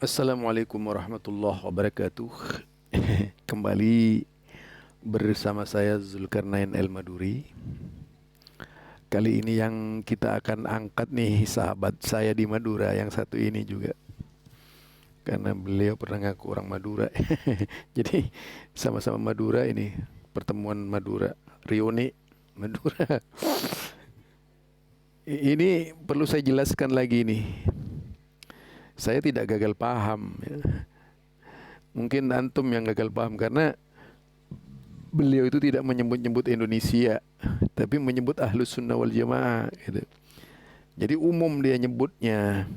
Assalamualaikum warahmatullahi wabarakatuh. Kembali bersama saya Zulkarnain El Maduri. Kali ini yang kita akan angkat nih sahabat saya di Madura yang satu ini juga. Karena beliau pernah ngaku orang Madura. Jadi sama-sama Madura ini, pertemuan Madura, Rioni Madura. Ini perlu saya jelaskan lagi nih. Saya tidak gagal paham ya. Mungkin antum yang gagal paham karena beliau itu tidak menyebut-nyebut Indonesia, tapi menyebut Ahlus Sunnah wal Jamaah gitu. Jadi umum dia nyebutnya.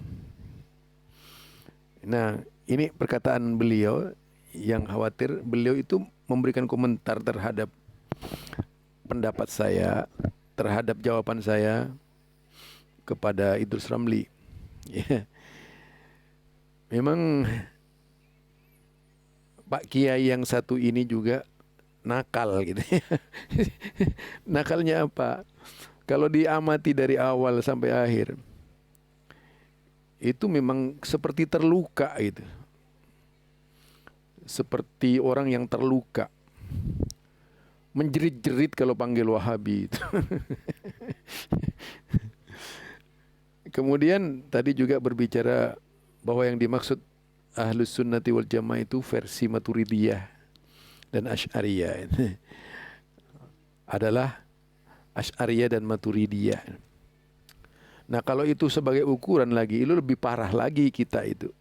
Nah, ini perkataan beliau yang khawatir beliau itu memberikan komentar terhadap pendapat saya, terhadap jawaban saya kepada Idrus Ramli. Ya. Memang Pak Kiai yang satu ini juga nakal gitu ya. Nakalnya apa? Kalau diamati dari awal sampai akhir, itu memang seperti terluka itu. Seperti orang yang terluka. Menjerit-jerit kalau panggil Wahabi itu. Kemudian tadi juga berbicara bahwa yang dimaksud Ahlus Sunnati wal Jamaah itu versi Maturidiyah dan Asy'ariyah adalah Asy'ariyah dan Maturidiyah. Nah kalau itu sebagai ukuran lagi, itu lebih parah lagi kita itu.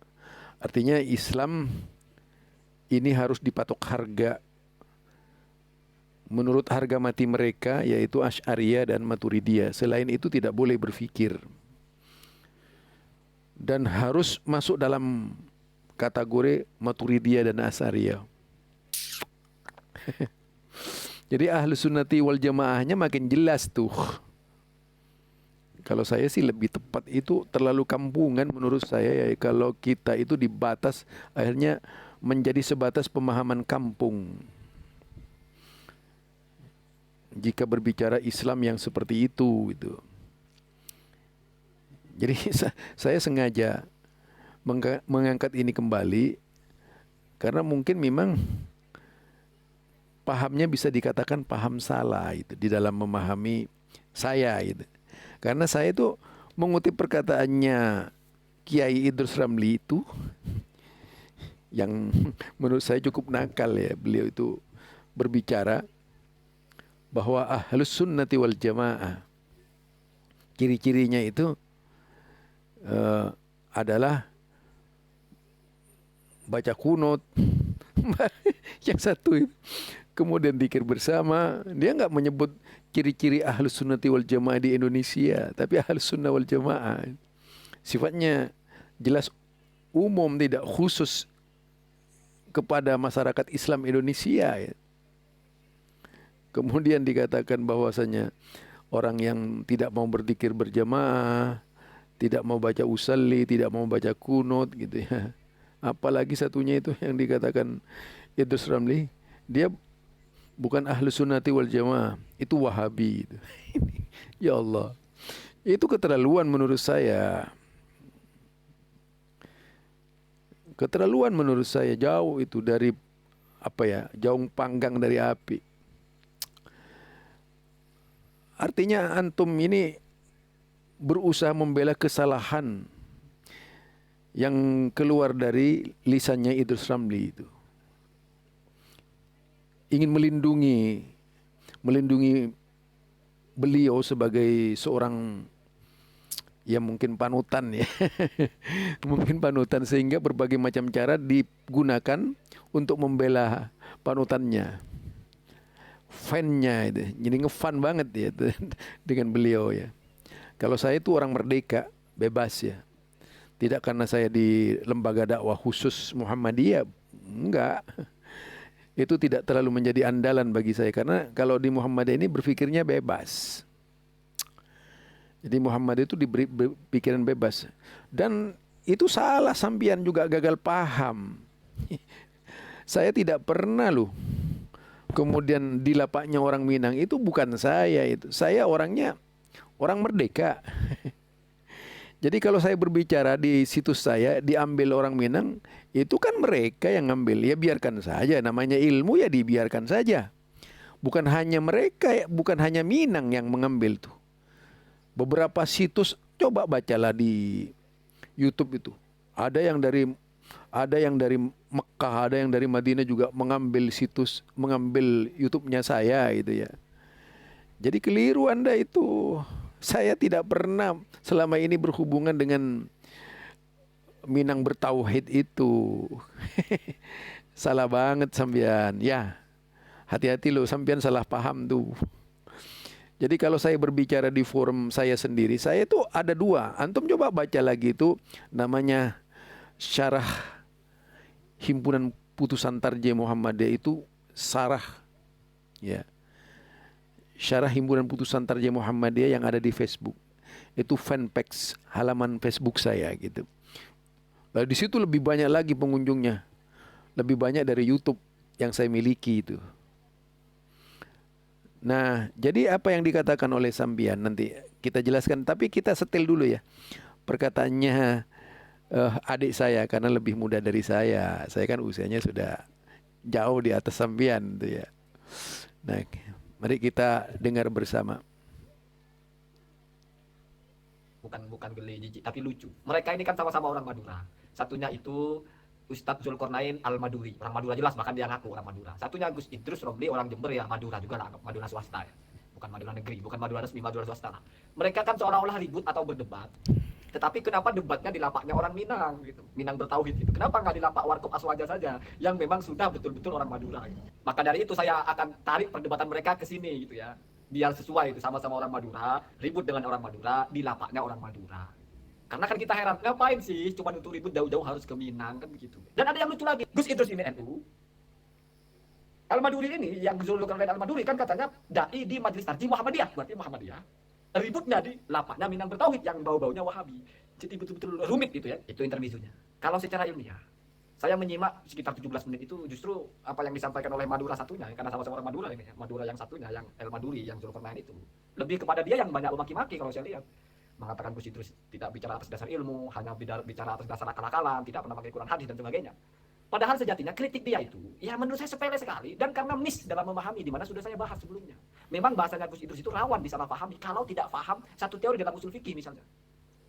Artinya Islam ini harus dipatok harga menurut harga mati mereka, yaitu Asy'ariyah dan Maturidiyah. Selain itu tidak boleh berpikir. Dan harus masuk dalam kategori Maturidiyah dan Asy'ariyah. Jadi Ahlus Sunnati wal Jamaahnya makin jelas tuh. Kalau saya sih lebih tepat itu terlalu kampungan menurut saya ya. Kalau kita itu dibatas akhirnya menjadi sebatas pemahaman kampung. Jika berbicara Islam yang seperti itu gitu. Jadi saya sengaja mengangkat ini kembali karena mungkin memang pahamnya bisa dikatakan paham salah itu di dalam memahami saya itu. Karena saya itu mengutip perkataannya Kiai Idrus Ramli itu yang menurut saya cukup nakal ya. Beliau itu berbicara bahwa Ahlus Sunnati wal Jamaah ciri-cirinya itu adalah baca kunut. Yang satu itu kemudian zikir bersama. Dia nggak menyebut ciri-ciri Ahlus Sunnati wal Jamaah di Indonesia, tapi Ahlus Sunnah wal Jamaah sifatnya jelas umum, tidak khusus kepada masyarakat Islam Indonesia ya. Kemudian dikatakan bahwasanya orang yang tidak mau berzikir berjamaah, tidak mau baca usalli, tidak mau baca kunut gitu ya. Apalagi satunya itu yang dikatakan Idrus Ramli, dia bukan Ahlus Sunnati wal Jamaah, itu Wahabi itu. Ya Allah. Itu keterlaluan menurut saya. Keterlaluan menurut saya, jauh itu dari apa ya? Jauh panggang dari api. Artinya antum ini berusaha membela kesalahan yang keluar dari lisannya Idrus Ramli itu. Ingin melindungi beliau sebagai seorang ya mungkin panutan ya. Mungkin panutan, sehingga berbagai macam cara digunakan untuk membela panutannya. Fan-nya itu. Jadi ngefan banget ya dengan beliau ya. Kalau saya itu orang merdeka, bebas ya. Tidak karena saya di lembaga dakwah khusus Muhammadiyah, enggak. Itu tidak terlalu menjadi andalan bagi saya karena kalau di Muhammadiyah ini berpikirnya bebas. Jadi Muhammad itu diberi pikiran bebas. Dan itu salah, sampean juga gagal paham. Saya tidak pernah loh. Kemudian di lapaknya orang Minang itu bukan saya itu. Saya orangnya orang merdeka. Jadi kalau saya berbicara di situs saya diambil orang Minang, itu kan mereka yang ngambil. Ya biarkan saja, namanya ilmu ya dibiarkan saja. Bukan hanya mereka, bukan hanya Minang yang mengambil tuh. Beberapa situs coba bacalah di YouTube itu. Ada yang dari Mekah, ada yang dari Madinah juga mengambil situs, mengambil YouTube-nya saya gitu ya. Jadi keliru Anda itu. Saya tidak pernah selama ini berhubungan dengan Minang bertauhid itu. Salah banget sampean. Ya, hati-hati loh sampean salah paham tuh. Jadi kalau saya berbicara di forum saya sendiri, saya tuh ada dua. Antum coba baca lagi itu namanya Syarah Himpunan Putusan Tarjih Muhammadiyah itu Sarah ya. Syarah Himpunan Putusan Tarjih Muhammadiyah yang ada di Facebook. Itu fanpage halaman Facebook saya gitu. Lalu di situ lebih banyak lagi pengunjungnya. Lebih banyak dari YouTube yang saya miliki itu. Nah, jadi apa yang dikatakan oleh Sambian nanti kita jelaskan, tapi kita setel dulu ya. Perkataannya adik saya karena lebih muda dari saya. Saya kan usianya sudah jauh di atas Sambian tuh ya. Nah, mari kita dengar bersama. Bukan geli jijik tapi lucu. Mereka ini kan sama-sama orang Madura. Satunya itu Ustadz Zulkarnain Al-Maduri, orang Madura jelas, bahkan dia ngaku orang Madura. Satunya Gus Idrus Romli, orang Jember ya, Madura juga lah, Madura swasta ya. Bukan Madura negeri, bukan Madura resmi, Madura swasta lah. Mereka kan seolah-olah ribut atau berdebat. Tetapi kenapa debatnya di lapaknya orang Minang gitu, Minang bertauhid gitu. Kenapa nggak di lapak Warkop Aswaja saja yang memang sudah betul-betul orang Madura gitu. Maka dari itu saya akan tarik perdebatan mereka ke sini gitu ya. Biar sesuai itu, sama-sama orang Madura, ribut dengan orang Madura di lapaknya orang Madura. Karena kan kita heran, ngapain sih cuma untuk ribut jauh-jauh harus ke Minang kan begitu. Dan ada yang lucu lagi, Gus Idrus ini NU, Al-Maduri ini yang Zulkarnain Al-Maduri kan katanya dai di Majelis Tarjih Muhammadiyah, berarti Muhammadiyah. Ributnya di lapaknya Minang bertauhid yang bau-baunya Wahabi. Jadi betul-betul rumit gitu ya. Itu intermezzonya. Kalau secara ilmiah, saya menyimak sekitar 17 menit itu justru apa yang disampaikan oleh Madura satunya, karena sama-sama orang Madura ini, Madura yang satunya, yang El Maduri, yang Zulkarnain itu. Lebih kepada dia yang banyak memaki-maki kalau saya lihat. Mengatakan Gus Idrus tidak bicara atas dasar ilmu, hanya bicara atas dasar akal-akalan, tidak pernah pakai Quran hadis dan sebagainya. Padahal sejatinya kritik dia itu, ya menurut saya sepele sekali dan karena miss dalam memahami, di mana sudah saya bahas sebelumnya. Memang bahasanya Gus Idrus itu rawan disalahpahami kalau tidak paham satu teori dalam usul fikih misalnya.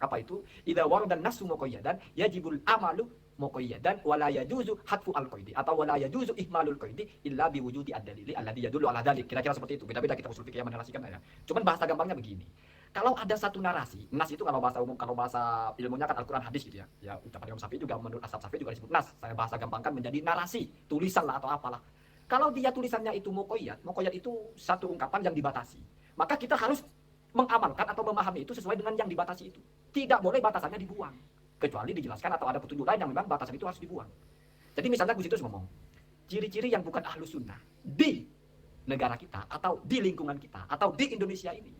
Apa itu? Idza waradan nasu muqayyadan yajibul amalu muqayyadan wala yajuzu hatfu al-qaidi atau wala yajuzu ihmalul qaidi illa biwujudi ad-dalili alladhi yadullu ala dzalik. Kira-kira seperti itu. Beda-beda kita usul fikih yang menarasikan ya. Cuman bahasa gampangnya begini. Kalau ada satu narasi, nas itu kalau bahasa umum, kalau bahasa ilmunya kan Al-Quran hadis gitu ya. Ya ucapan Imam Syafi'i juga menurut Ashab Syafi'i juga disebut nas. Saya bahasa gampangkan menjadi narasi, tulisan lah atau apalah. Kalau dia tulisannya itu muqayyad itu satu ungkapan yang dibatasi. Maka kita harus mengamalkan atau memahami itu sesuai dengan yang dibatasi itu. Tidak boleh batasannya dibuang. Kecuali dijelaskan atau ada petunjuk lain yang memang batasan itu harus dibuang. Jadi misalnya Gus Idrus ngomong, ciri-ciri yang bukan ahlus sunnah di negara kita atau di lingkungan kita atau di Indonesia ini,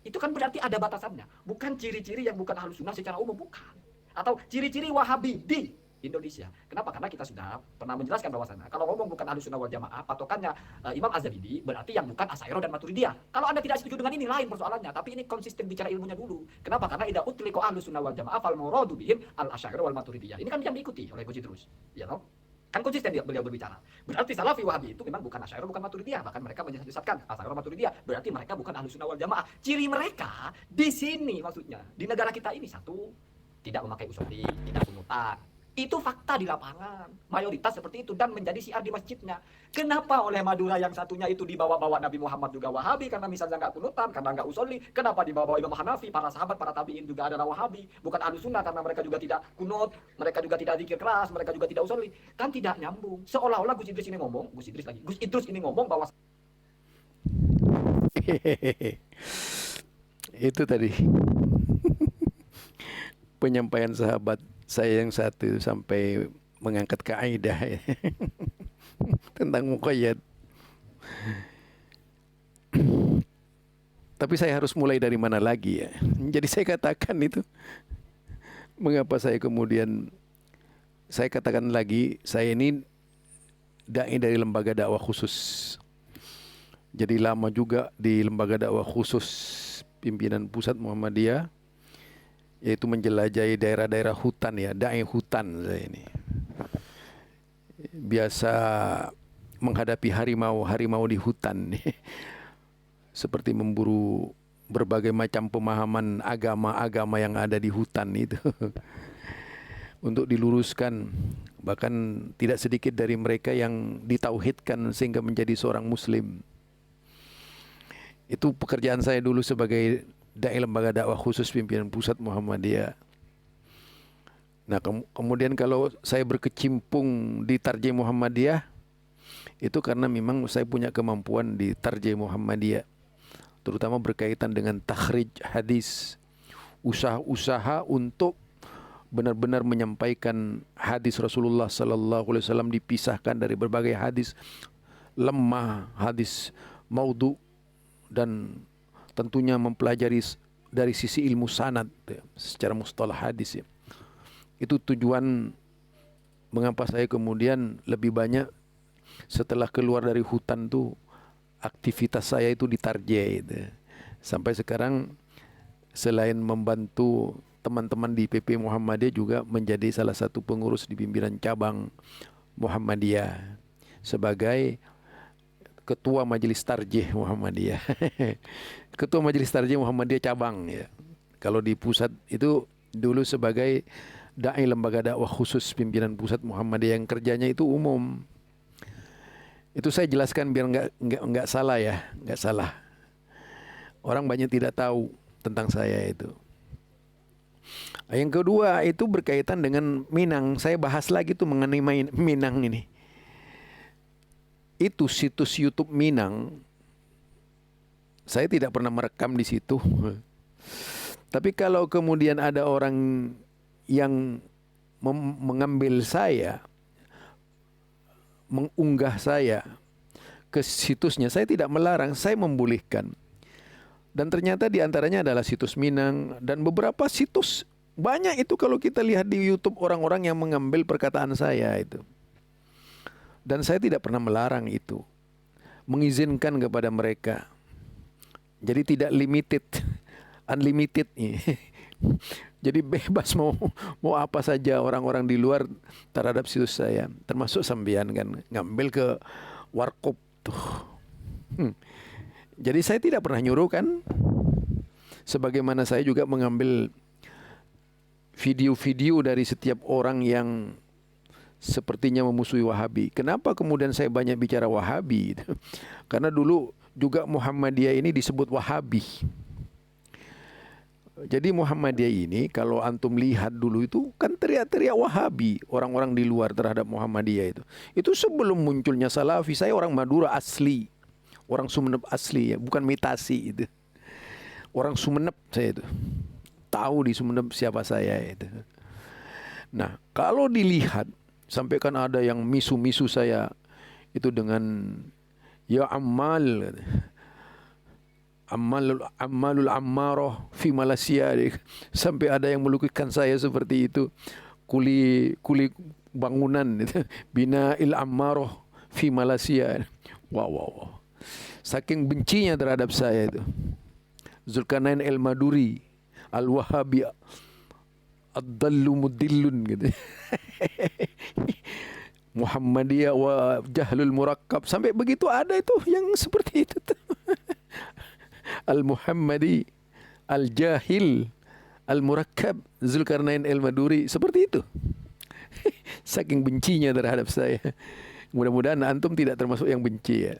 itu kan berarti ada batasannya. Bukan ciri-ciri yang bukan ahlus sunnah secara umum, bukan. Atau ciri-ciri wahabi di Indonesia. Kenapa? Karena kita sudah pernah menjelaskan bahwasannya kalau ngomong bukan ahlus sunnah wal jamaah, patokannya Imam Az-Zabidi berarti yang bukan Asy'ariyah dan Maturidiyah. Kalau Anda tidak setuju dengan ini lain persoalannya, tapi ini konsisten bicara ilmunya dulu. Kenapa? Karena idza utliqa ahlus sunnah wal jamaah fal muradu bihim al Asy'ariyah wal Maturidiyah. Ini kan yang diikuti oleh Gus Idrus. Ya toh? Kan konsisten beliau berbicara. Berarti Salafi Wahabi itu memang bukan Asy'ariyah, bukan Maturidiyah. Bahkan mereka menyesatkan Asy'ariyah Maturidiyah. Berarti mereka bukan ahlus sunnah wal jamaah. Ciri mereka di sini maksudnya di negara kita ini satu, tidak memakai usolli, tidak kunutan. Itu fakta di lapangan. Mayoritas seperti itu dan menjadi syiar di masjidnya. Kenapa oleh Madura yang satunya itu dibawa-bawa Nabi Muhammad juga Wahabi karena misalnya nggak kunutan, karena nggak usolli. Kenapa dibawa Imam Hanafi, para sahabat, para tabiin juga adalah Wahabi, bukan ahlus sunnah karena mereka juga tidak kunut, mereka juga tidak zikir keras, mereka juga tidak usolli. Kan tidak nyambung. Seolah-olah Gus Idrus ini ngomong bahwa Itu tadi penyampaian sahabat saya yang satu sampai mengangkat kaidah ya. Tentang muqayyad. Tapi saya harus mulai dari mana lagi ya? Jadi saya katakan itu, mengapa saya kemudian saya katakan lagi, saya ini dai dari lembaga dakwah khusus. Jadi lama juga di lembaga dakwah khusus pimpinan pusat Muhammadiyah. yaitu menjelajahi daerah-daerah hutan ya, dai hutan saya ini. Biasa menghadapi harimau di hutan seperti memburu berbagai macam pemahaman agama-agama yang ada di hutan itu untuk diluruskan. Bahkan tidak sedikit dari mereka yang ditauhidkan sehingga menjadi seorang muslim. Itu pekerjaan saya dulu sebagai dai lembaga dakwah khusus pimpinan pusat Muhammadiyah. Nah, kemudian kalau saya berkecimpung di Tarjih Muhammadiyah, itu karena memang saya punya kemampuan di Tarjih Muhammadiyah, terutama berkaitan dengan takhrij hadis, usaha-usaha untuk benar-benar menyampaikan hadis Rasulullah sallallahu alaihi wasallam dipisahkan dari berbagai hadis lemah, hadis maudhu, dan tentunya mempelajari dari sisi ilmu sanad secara mustalah hadis ya. Itu tujuan mengapa saya kemudian lebih banyak setelah keluar dari hutan tuh aktivitas saya itu di Tarjih itu. Sampai sekarang selain membantu teman-teman di PP Muhammadiyah juga menjadi salah satu pengurus di pimpinan cabang Muhammadiyah sebagai Ketua Majelis Tarjih Muhammadiyah. Ketua Majelis Tarjih Muhammadiyah cabang ya. Kalau di pusat itu dulu sebagai dai lembaga dakwah khusus pimpinan pusat Muhammadiyah yang kerjanya itu umum. Itu saya jelaskan biar nggak salah ya, nggak salah. Orang banyak tidak tahu tentang saya itu. Yang kedua itu berkaitan dengan Minang. Saya bahas lagi tuh mengenai Minang ini. Itu situs YouTube Minang. Saya tidak pernah merekam di situ. Tapi kalau kemudian ada orang yang mengambil saya, mengunggah saya ke situsnya, saya tidak melarang, saya membolehkan. Dan ternyata diantaranya adalah situs Minang dan beberapa situs. Banyak itu kalau kita lihat di YouTube orang-orang yang mengambil perkataan saya itu. Dan saya tidak pernah melarang itu. Mengizinkan kepada mereka. Jadi tidak limited, unlimited. Jadi bebas mau apa saja orang-orang di luar terhadap situs saya. Termasuk sambian kan ngambil ke warkop tuh. Jadi saya tidak pernah nyuruh kan. Sebagaimana saya juga mengambil video-video dari setiap orang yang sepertinya memusuhi Wahabi. Kenapa kemudian saya banyak bicara Wahabi? Karena dulu juga Muhammadiyah ini disebut Wahabi. Jadi Muhammadiyah ini kalau antum lihat dulu itu kan teriak-teriak Wahabi orang-orang di luar terhadap Muhammadiyah itu. Itu sebelum munculnya Salafi. Saya orang Madura asli. Orang Sumeneb asli ya, bukan mitasi itu. Orang Sumeneb saya itu. Tahu di Sumeneb siapa saya itu. Nah, kalau dilihat sampai kan ada yang misu-misu saya itu dengan ya Ammal, Ammalul Ammaroh fi Malaysia, sampai ada yang melukiskan saya seperti itu, kuli bangunan Bina'il Ammaroh fi Malaysia. Wow. Saking bencinya terhadap saya itu. Zulkarnain Al-Maduri Al-Wahabi Ad-Dallu Mudillun gitu. Muhammadiyah wa Jahlul Murakkab, sampai begitu ada itu yang seperti itu. Al-Muhammadi Al-Jahil Al-Murakkab Zulkarnain Al-Maduri, seperti itu. Saking bencinya terhadap saya. Mudah-mudahan antum tidak termasuk yang benci ya.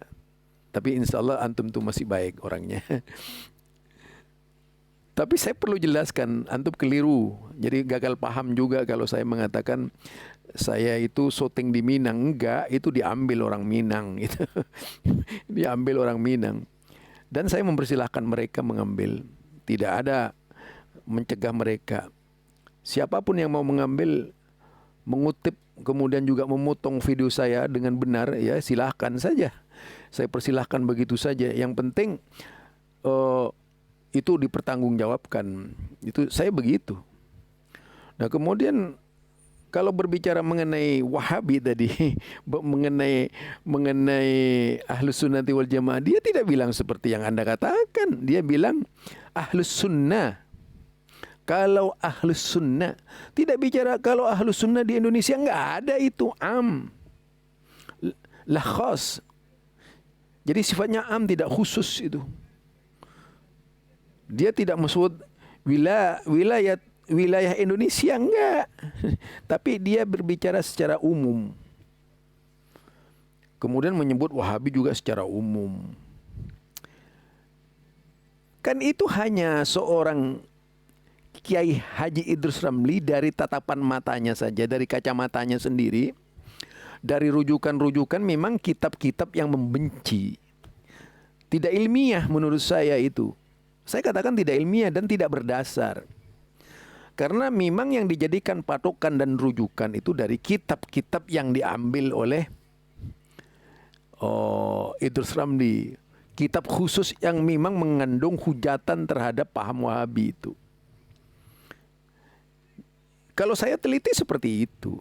Tapi insya Allah antum tuh masih baik orangnya. Tapi saya perlu jelaskan, antum keliru. Jadi gagal paham juga kalau saya mengatakan saya itu syuting di Minang. Enggak, itu diambil orang Minang gitu. Diambil orang Minang. Dan saya mempersilahkan mereka mengambil. Tidak ada mencegah mereka. Siapapun yang mau mengambil, mengutip, kemudian juga memotong video saya dengan benar, ya silahkan saja. Saya persilahkan begitu saja. Yang penting itu dipertanggungjawabkan. Itu saya begitu. Nah kemudian kalau berbicara mengenai Wahabi tadi, mengenai Ahlus Sunnati wal Jamaah, dia tidak bilang seperti yang Anda katakan. Dia bilang Ahlus Sunnah Kalau ahlus sunnah, tidak bicara kalau ahlus sunnah di Indonesia, nggak ada itu am, lah khas. Jadi sifatnya am, tidak khusus itu. Dia tidak maksud wilayah Indonesia, enggak. Tapi dia berbicara secara umum. Kemudian menyebut Wahabi juga secara umum. Kan itu hanya seorang Kiai Haji Idrus Ramli dari tatapan matanya saja, dari kacamatanya sendiri, dari rujukan-rujukan memang kitab-kitab yang membenci. Tidak ilmiah menurut saya itu. Saya katakan tidak ilmiah dan tidak berdasar. Karena memang yang dijadikan patokan dan rujukan itu dari kitab-kitab yang diambil oleh Idrus Ramli. Kitab khusus yang memang mengandung hujatan terhadap paham Wahabi itu. Kalau saya teliti seperti itu.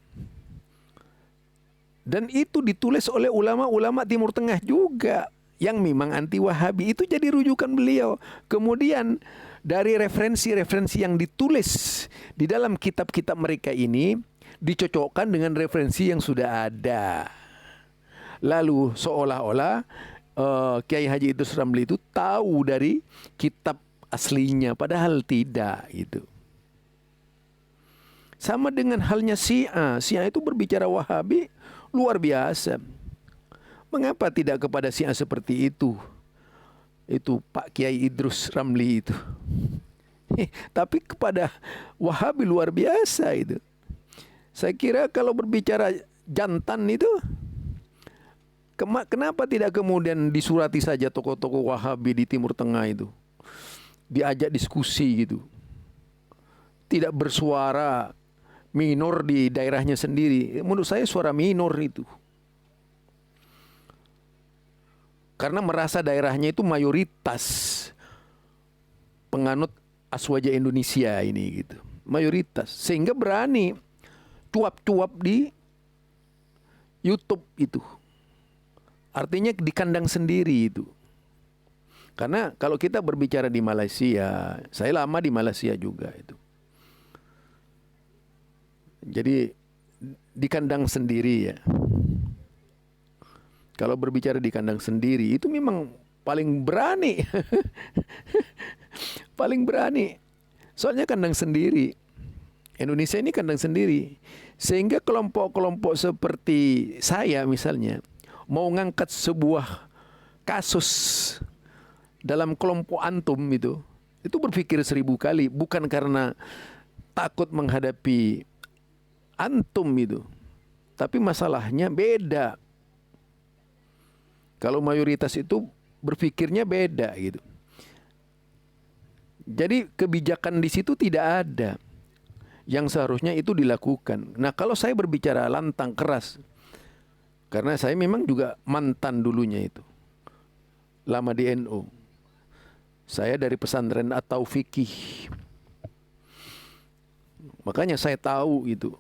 Dan itu ditulis oleh ulama-ulama Timur Tengah juga yang memang anti Wahabi, itu jadi rujukan beliau. Kemudian dari referensi-referensi yang ditulis di dalam kitab-kitab mereka ini dicocokkan dengan referensi yang sudah ada. Lalu seolah-olah Kiai Haji Idrus Ramli itu tahu dari kitab aslinya, padahal tidak gitu. Sama dengan halnya Syiah. Syiah itu berbicara Wahabi luar biasa. Mengapa tidak kepada Syiah seperti itu? Itu Pak Kiai Idrus Ramli itu. Tapi kepada Wahabi luar biasa itu. Saya kira kalau berbicara jantan itu, kenapa tidak kemudian disurati saja tokoh-tokoh Wahabi di Timur Tengah itu? Diajak diskusi gitu. Tidak bersuara minor di daerahnya sendiri. Menurut saya suara minor itu. Karena merasa daerahnya itu mayoritas penganut Aswaja Indonesia ini gitu. Mayoritas. Sehingga berani cuap-cuap di YouTube itu. Artinya di kandang sendiri itu. Karena kalau kita berbicara di Malaysia, saya lama di Malaysia juga itu. Jadi di kandang sendiri ya. Kalau berbicara di kandang sendiri itu memang paling berani. Paling berani. Soalnya kandang sendiri. Indonesia ini kandang sendiri. Sehingga kelompok-kelompok seperti saya misalnya mau ngangkat sebuah kasus dalam kelompok antum itu berpikir 1000 kali, bukan karena takut menghadapi antum itu, tapi masalahnya beda. Kalau mayoritas itu berpikirnya beda gitu. Jadi kebijakan di situ tidak ada yang seharusnya itu dilakukan. Nah, kalau saya berbicara lantang keras, karena saya memang juga mantan dulunya itu, lama di NU. Saya dari pesantren At-Taufiqih. Makanya saya tahu itu.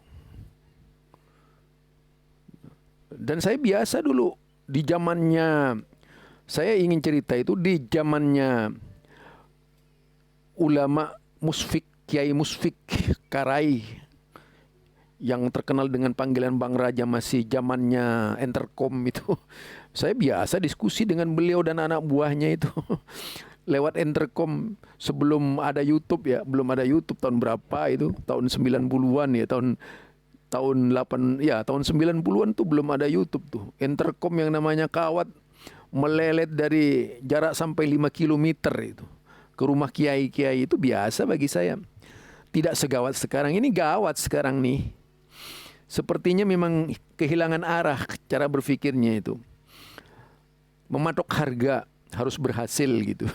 Dan saya biasa dulu di zamannya, saya ingin cerita itu di zamannya ulama Musfik, Kiai Musfik Karai, yang terkenal dengan panggilan Bang Raja, masih zamannya Entercom itu. Saya biasa diskusi dengan beliau dan anak buahnya itu lewat Entercom sebelum ada YouTube ya, belum ada YouTube tahun berapa itu, tahun 90-an ya, tahun 90-an tuh belum ada YouTube tuh. Entercom yang namanya kawat melelet dari jarak sampai 5 kilometer itu ke rumah kiai-kiai, itu biasa bagi saya. Tidak segawat sekarang. Ini gawat sekarang nih. Sepertinya memang kehilangan arah cara berpikirnya itu. Mematok harga harus berhasil gitu.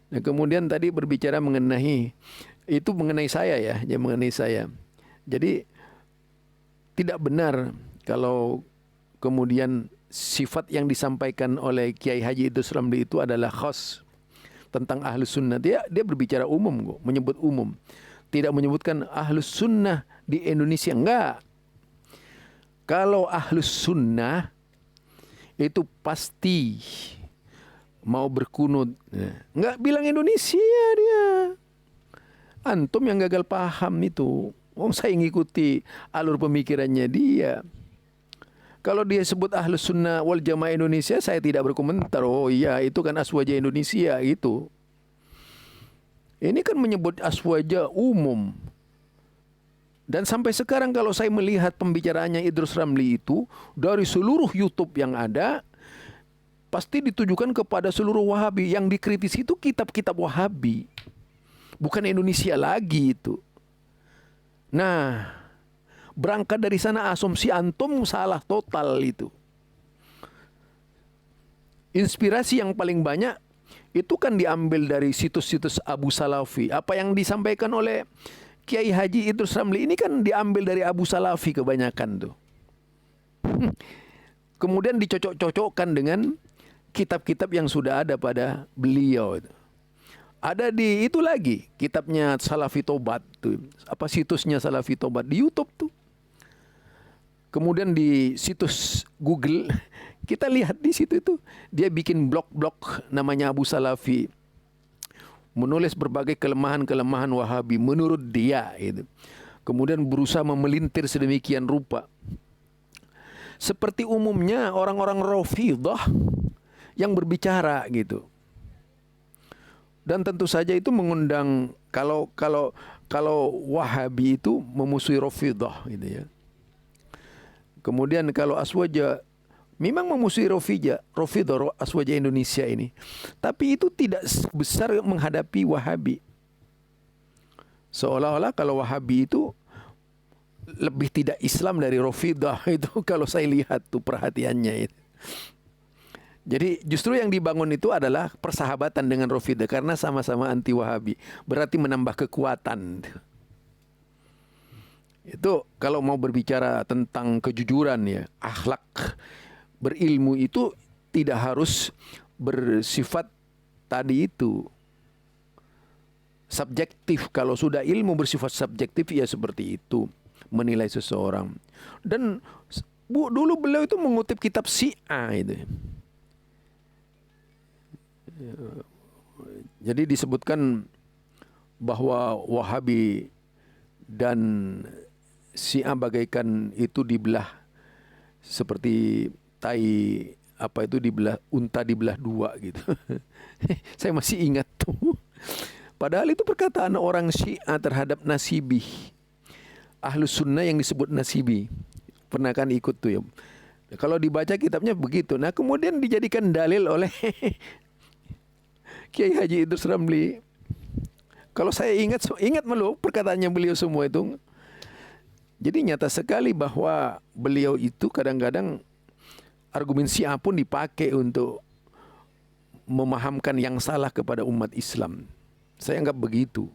Nah, kemudian tadi berbicara mengenai saya ya, mengenai saya. Jadi tidak benar kalau kemudian sifat yang disampaikan oleh Kiai Haji Idrus Ramli itu adalah khas tentang Ahlus Sunnah. Dia berbicara umum kok, menyebut umum. Tidak menyebutkan Ahlus Sunnah di Indonesia, enggak. Kalau Ahlus Sunnah itu pasti mau berkunut. Enggak bilang Indonesia dia. Antum yang gagal paham itu. Saya ngikuti alur pemikirannya dia. Kalau dia sebut Ahlus Sunnah wal Jamaah Indonesia, saya tidak berkomentar. Oh iya, itu kan Aswaja Indonesia itu. Ini kan menyebut Aswaja umum. Dan sampai sekarang kalau saya melihat pembicaraannya Idrus Ramli itu, dari seluruh YouTube yang ada, pasti ditujukan kepada seluruh Wahabi. Yang dikritisi itu kitab-kitab Wahabi, bukan Indonesia lagi itu. Nah, berangkat dari sana asumsi antum salah total itu. Inspirasi yang paling banyak itu kan diambil dari situs-situs Abu Salafi. Apa yang disampaikan oleh Kiai Haji Idrus Ramli ini kan diambil dari Abu Salafi kebanyakan tuh. Kemudian dicocok-cocokkan dengan kitab-kitab yang sudah ada pada beliau itu. Ada di itu lagi kitabnya Salafi Tobat tuh. Apa situsnya Salafi Tobat di YouTube tuh. Kemudian di situs Google kita lihat di situ itu dia bikin blog-blog namanya Abu Salafi. Menulis berbagai kelemahan-kelemahan Wahabi menurut dia itu. Kemudian berusaha memelintir sedemikian rupa. Seperti umumnya orang-orang Rafidhah yang berbicara gitu. Dan tentu saja itu mengundang kalau Wahabi itu memusuhi Rafidhah gitu ya. Kemudian kalau Aswaja memang memusuhi Rafidhah Aswaja Indonesia ini. Tapi itu tidak besar menghadapi Wahabi. Seolah-olah kalau Wahabi itu lebih tidak Islam dari Rafidhah itu kalau saya lihat tuh perhatiannya itu. Jadi justru yang dibangun itu adalah persahabatan dengan Rafidhah karena sama-sama anti Wahabi. Berarti menambah kekuatan. Itu kalau mau berbicara tentang kejujuran ya, akhlak berilmu itu tidak harus bersifat tadi itu subjektif. Kalau sudah ilmu bersifat subjektif ya seperti itu menilai seseorang. Dan dulu beliau itu mengutip kitab Syiah itu. Jadi disebutkan bahwa Wahabi dan Syiah bagaikan itu dibelah seperti tai apa itu dibelah, unta dibelah dua gitu. Saya masih ingat tuh. Padahal itu perkataan orang Syiah terhadap Nasibi. Ahlus Sunnah yang disebut Nasibi. Pernah kan ikut tuh ya. Kalau dibaca kitabnya begitu. Nah kemudian dijadikan dalil oleh Kiai Haji Idrus Ramli. Kalau saya ingat malu perkataannya beliau semua itu. Jadi nyata sekali bahwa beliau itu kadang-kadang argumen Syiah pun dipakai untuk memahamkan yang salah kepada umat Islam. Saya anggap begitu.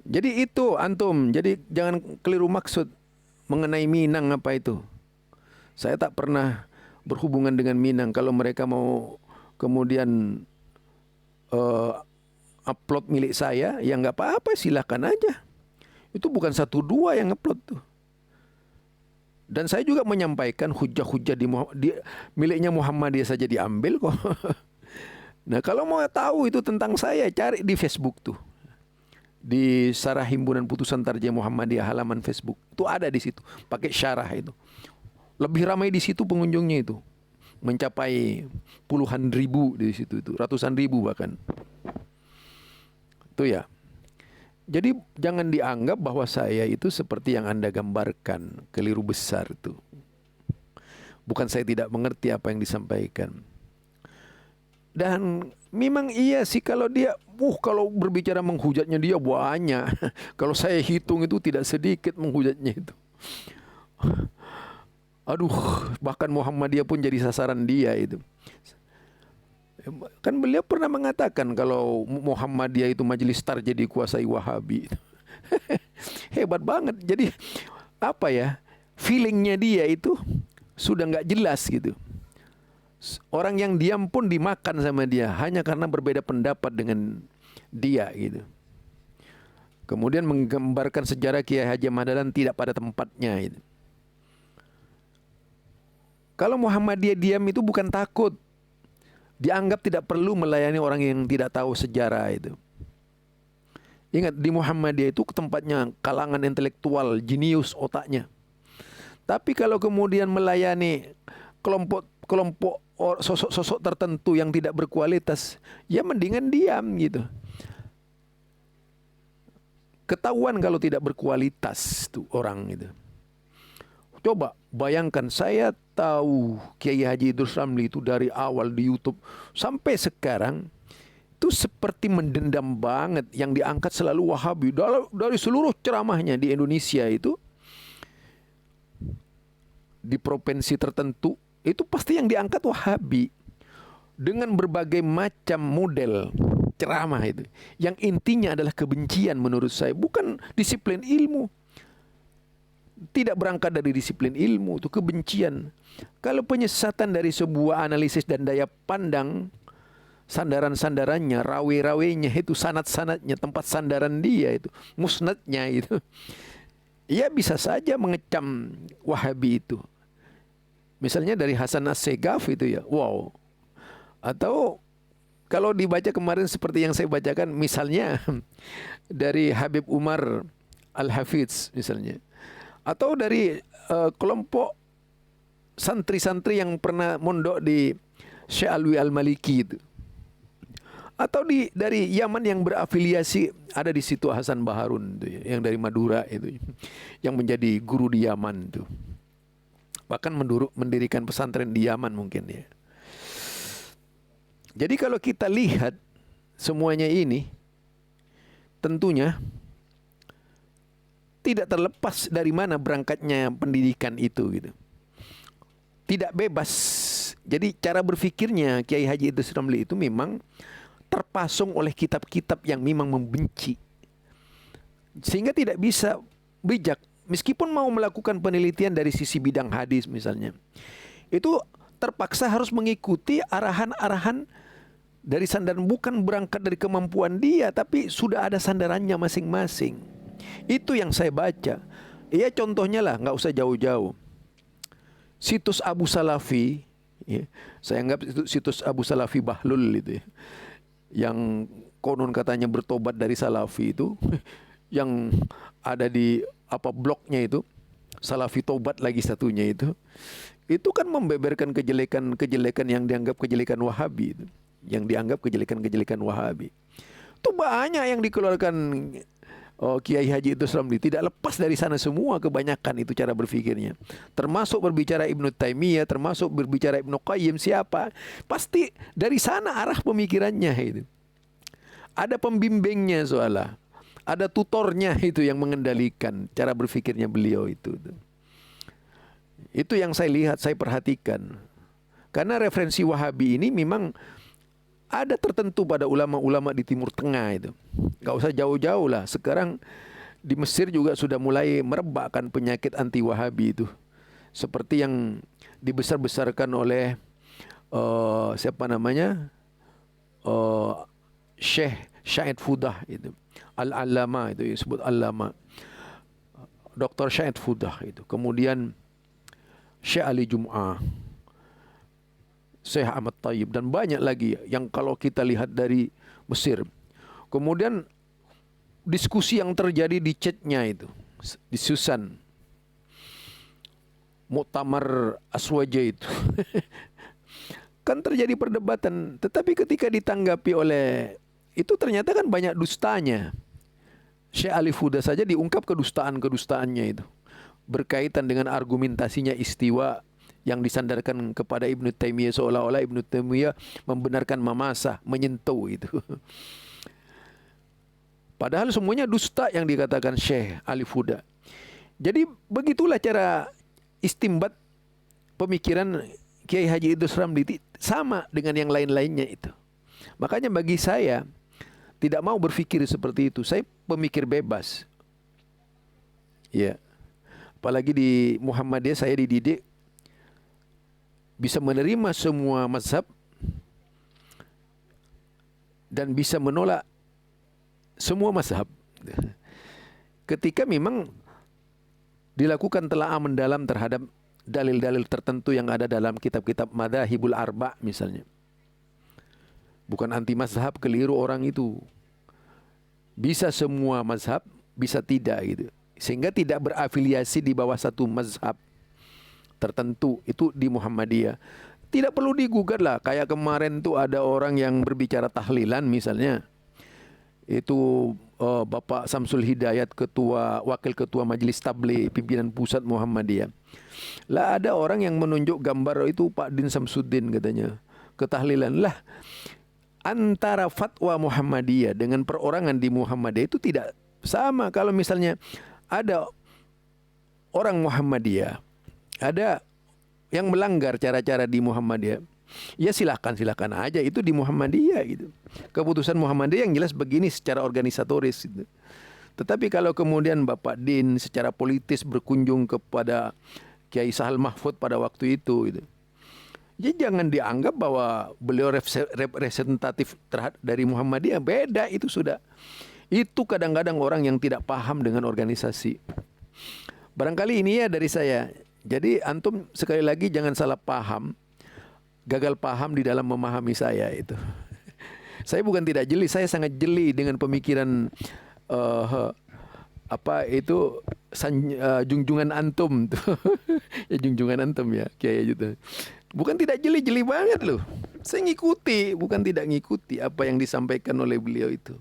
Jadi itu antum, jadi jangan keliru maksud mengenai Minang apa itu. Saya tak pernah berhubungan dengan Minang. Kalau mereka mau kemudian upload milik saya, ya nggak apa-apa, silahkan aja. Itu bukan 1-2 yang upload tuh. Dan saya juga menyampaikan hujah-hujah di miliknya Muhammadiyah saja diambil kok. Nah kalau mau tahu itu tentang saya, cari di Facebook tuh. Di Syarah Himpunan Putusan Tarjih Muhammadiyah halaman Facebook. Itu ada di situ, pakai syarah itu. Lebih ramai di situ pengunjungnya itu. Mencapai puluhan ribu di situ itu, ratusan ribu bahkan. Itu ya. Jadi jangan dianggap bahwa saya itu seperti yang Anda gambarkan, keliru besar itu. Bukan saya tidak mengerti apa yang disampaikan. Dan memang iya sih kalau dia, kalau berbicara menghujatnya dia banyak. Kalau saya hitung itu tidak sedikit menghujatnya itu. Aduh, bahkan Muhammadiyah pun jadi sasaran dia itu. Kan beliau pernah mengatakan kalau Muhammadiyah itu majelis tarjih dikuasai Wahabi. Hebat banget. Jadi apa ya, feelingnya dia itu sudah nggak jelas gitu. Orang yang diam pun dimakan sama dia hanya karena berbeda pendapat dengan dia gitu. Kemudian menggambarkan sejarah Kiai Haji Ahmad Dahlan tidak pada tempatnya itu. Kalau Muhammadiyah diam itu bukan takut. Dianggap tidak perlu melayani orang yang tidak tahu sejarah itu. Ingat, di Muhammadiyah itu tempatnya kalangan intelektual, jenius otaknya. Tapi kalau kemudian melayani kelompok sosok-sosok tertentu yang tidak berkualitas, ya mendingan diam gitu. Ketahuan kalau tidak berkualitas tuh orang itu. Coba bayangkan, saya tahu Kiai Haji Idrus Ramli itu dari awal di YouTube sampai sekarang itu seperti mendendam banget, yang diangkat selalu Wahabi. Dari seluruh ceramahnya di Indonesia itu, di provinsi tertentu itu pasti yang diangkat Wahabi, dengan berbagai macam model ceramah itu, yang intinya adalah kebencian menurut saya, bukan disiplin ilmu. Tidak berangkat dari disiplin ilmu, itu kebencian. Kalau penyesatan dari sebuah analisis dan daya pandang, sandaran-sandarannya, rawe-rawenya itu, sanad-sanadnya, tempat sandaran dia itu, musnadnya itu, ia bisa saja mengecam Wahabi itu. Misalnya dari Hasan As-Segaf itu ya, wow. Atau kalau dibaca kemarin seperti yang saya bacakan, misalnya dari Habib Umar Al-Hafidz misalnya. Atau dari kelompok santri-santri yang pernah mondok di Syekh Alwi Al-Maliki itu. Atau dari Yaman yang berafiliasi, ada di situ Hasan Baharun itu, yang dari Madura itu, yang menjadi guru di Yaman itu. Bahkan mendirikan pesantren di Yaman mungkin ya. Jadi kalau kita lihat semuanya ini, tentunya tidak terlepas dari mana berangkatnya pendidikan itu gitu. Tidak bebas. Jadi cara berpikirnya Kiai Haji Idrus Ramli itu memang terpasung oleh kitab-kitab yang memang membenci. Sehingga tidak bisa bijak. Meskipun mau melakukan penelitian dari sisi bidang hadis misalnya, itu terpaksa harus mengikuti arahan-arahan dari sandaran, bukan berangkat dari kemampuan dia, tapi sudah ada sandarannya masing-masing. Itu yang saya baca. Ya contohnya lah, nggak usah jauh-jauh. Situs Abu Salafi, ya, saya anggap itu situs Abu Salafi Bahlul itu ya, yang konon katanya bertobat dari Salafi itu, yang ada di blognya itu, Salafi Tobat lagi satunya itu kan membeberkan kejelekan-kejelekan yang dianggap kejelekan Wahabi itu, yang dianggap kejelekan-kejelekan Wahabi. Itu banyak yang dikeluarkan Kiai Haji Idrus Ramli, tidak lepas dari sana semua, kebanyakan itu cara berpikirnya. Termasuk berbicara Ibnu Taimiyah, termasuk berbicara Ibnu Qayyim, siapa? Pasti dari sana arah pemikirannya itu. Ada pembimbingnya soalnya, ada tutornya itu yang mengendalikan cara berpikirnya beliau itu. Itu yang saya lihat, saya perhatikan. Karena referensi Wahabi ini memang ada tertentu pada ulama-ulama di Timur Tengah itu. Gak usah jauh-jauh lah. Sekarang di Mesir juga sudah mulai merebakkan penyakit anti Wahabi itu. Seperti yang dibesar-besarkan oleh siapa namanya, Syekh Syahid Fudah itu, Al-Allama itu disebut Allama, Dr. Syahid Fudah itu. Kemudian Syekh Ali Jum'ah, Syekh Ahmad Tayyib, dan banyak lagi yang kalau kita lihat dari Mesir. Kemudian diskusi yang terjadi di chatnya itu, di Susan, Muktamar Aswaja itu, kan terjadi perdebatan. Tetapi ketika ditanggapi oleh itu, ternyata kan banyak dustanya. Syekh Ali Fudah saja diungkap kedustaan-kedustaannya itu, berkaitan dengan argumentasinya istiwa yang disandarkan kepada Ibnu Taimiyah, seolah-olah Ibnu Taimiyah membenarkan mamasah, menyentuh itu. Padahal semuanya dusta yang dikatakan Syekh Ali Fudah. Jadi begitulah cara istimbat pemikiran Kiai Haji Idrus Ramli, sama dengan yang lain-lainnya itu. Makanya bagi saya tidak mau berpikir seperti itu. Saya pemikir bebas. Ya. Apalagi di Muhammadiyah saya dididik bisa menerima semua mazhab dan bisa menolak semua mazhab. Ketika memang dilakukan telaah mendalam terhadap dalil-dalil tertentu yang ada dalam kitab-kitab Madzhabul Arba' misalnya. Bukan anti mazhab, keliru orang itu. bisa semua mazhab, bisa tidak gitu. Sehingga tidak berafiliasi di bawah satu mazhab tertentu, itu di Muhammadiyah. Tidak perlu digugat lah. Kayak kemarin tuh ada orang yang berbicara tahlilan misalnya. Itu Bapak Samsul Hidayat, wakil ketua Majelis Tabligh pimpinan pusat Muhammadiyah. Lah ada orang yang menunjuk gambar itu Pak Din Samsuddin katanya. Ketahlilan lah. Antara fatwa Muhammadiyah dengan perorangan di Muhammadiyah itu tidak sama. Kalau misalnya ada orang Muhammadiyah, ada yang melanggar cara-cara di Muhammadiyah, ya silakan aja, itu di Muhammadiyah gitu. Keputusan Muhammadiyah yang jelas begini secara organisatoris gitu. Tetapi kalau kemudian Bapak Din secara politis berkunjung kepada Kiai Sahal Mahfud pada waktu itu gitu, ya jangan dianggap bahwa beliau representatif dari Muhammadiyah. Beda itu sudah. Itu kadang-kadang orang yang tidak paham dengan organisasi. Barangkali ini ya dari saya. Jadi antum sekali lagi jangan salah paham, gagal paham di dalam memahami saya itu. Saya bukan tidak jeli, saya sangat jeli dengan pemikiran junjungan antum tuh. Ya junjungan antum ya, kayak gitu. Bukan tidak jeli banget loh. Saya ngikuti, bukan tidak ngikuti apa yang disampaikan oleh beliau itu.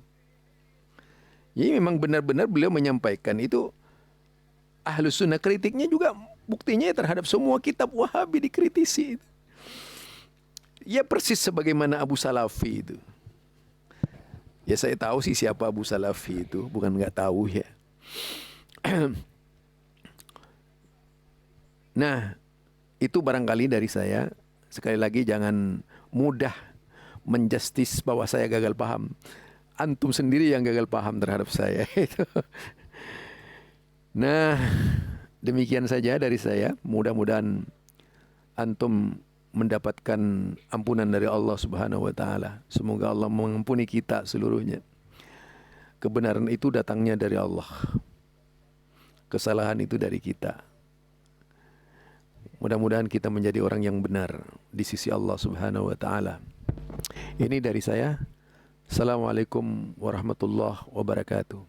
Jadi memang benar-benar beliau menyampaikan itu. Ahlus Sunnah kritiknya juga buktinya terhadap semua kitab Wahabi dikritisi. Ya persis sebagaimana Abu Salafi itu. Ya saya tahu sih siapa Abu Salafi itu, bukan nggak tahu ya. Nah, itu barangkali dari saya. Sekali lagi jangan mudah menjustis bahwa saya gagal paham. Antum sendiri yang gagal paham terhadap saya itu. Nah, demikian saja dari saya. Mudah-mudahan antum mendapatkan ampunan dari Allah Subhanahu wa taala. Semoga Allah mengampuni kita seluruhnya. Kebenaran itu datangnya dari Allah. Kesalahan itu dari kita. Mudah-mudahan kita menjadi orang yang benar di sisi Allah Subhanahu wa taala. Ini dari saya. Assalamualaikum warahmatullahi wabarakatuh.